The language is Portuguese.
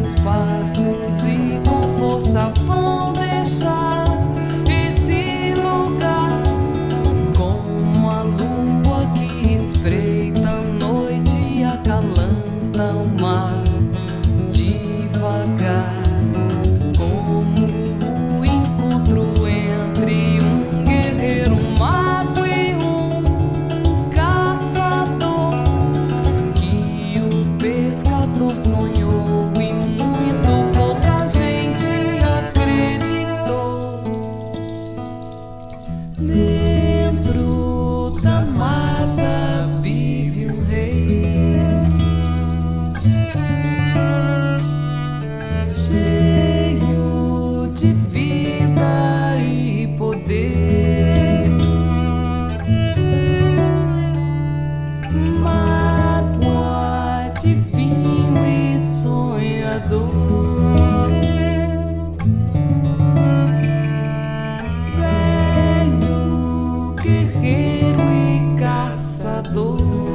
seus passos e com força vão deixar esse lugar, como a lua que espreita a noite e acalanta o mar devagar, como o encontro entre um guerreiro, um mago e um caçador, que o pescador sonhou e muito pouca gente acreditou. Dentro da mata vive um rei, cheio de vida e poder, mágoa, divino e sonhador, velho, guerreiro e caçador.